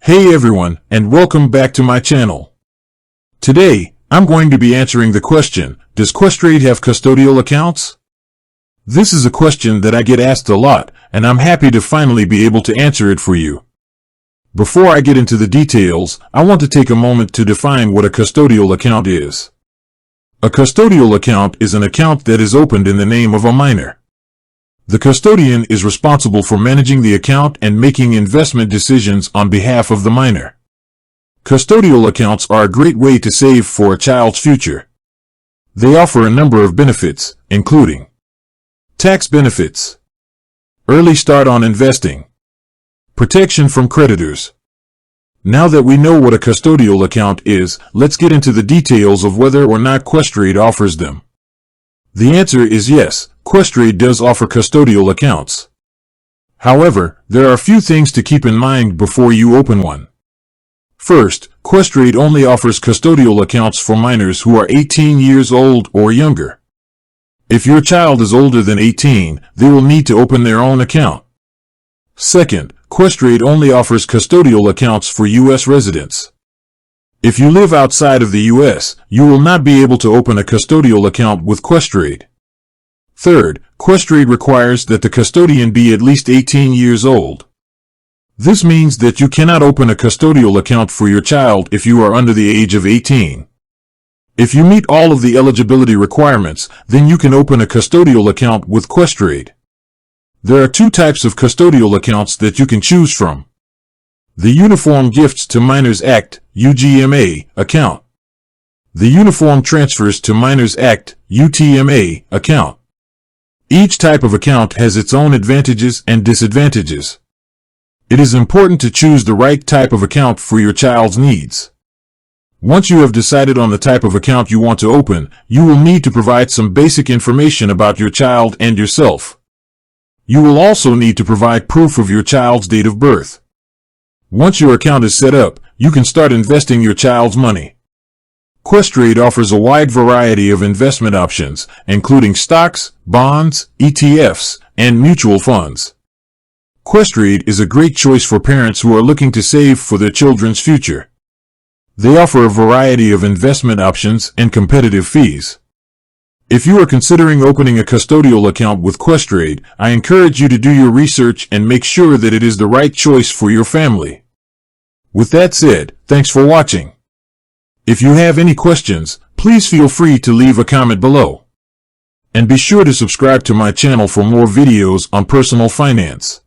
Hey everyone, and welcome back to my channel. Today, I'm going to be answering the question, does Questrade have custodial accounts? This is a question that I get asked a lot, and I'm happy to finally be able to answer it for you. Before I get into the details, I want to take a moment to define what a custodial account is. A custodial account is an account that is opened in the name of a minor. The custodian is responsible for managing the account and making investment decisions on behalf of the minor. Custodial accounts are a great way to save for a child's future. They offer a number of benefits, including tax benefits, early start on investing, protection from creditors. Now that we know what a custodial account is, let's get into the details of whether or not Questrade offers them. The answer is yes, Questrade does offer custodial accounts. However, there are a few things to keep in mind before you open one. First, Questrade only offers custodial accounts for minors who are 18 years old or younger. If your child is older than 18, they will need to open their own account. Second, Questrade only offers custodial accounts for U.S. residents. If you live outside of the U.S., you will not be able to open a custodial account with Questrade. Third, Questrade requires that the custodian be at least 18 years old. This means that you cannot open a custodial account for your child if you are under the age of 18. If you meet all of the eligibility requirements, then you can open a custodial account with Questrade. There are two types of custodial accounts that you can choose from. The Uniform Gifts to Minors Act, UGMA, account. The Uniform Transfers to Minors Act, UTMA, account. Each type of account has its own advantages and disadvantages. It is important to choose the right type of account for your child's needs. Once you have decided on the type of account you want to open, you will need to provide some basic information about your child and yourself. You will also need to provide proof of your child's date of birth. Once your account is set up, you can start investing your child's money. Questrade offers a wide variety of investment options, including stocks, bonds, ETFs, and mutual funds. Questrade is a great choice for parents who are looking to save for their children's future. They offer a variety of investment options and competitive fees. If you are considering opening a custodial account with Questrade, I encourage you to do your research and make sure that it is the right choice for your family. With that said, thanks for watching. If you have any questions, please feel free to leave a comment below. And be sure to subscribe to my channel for more videos on personal finance.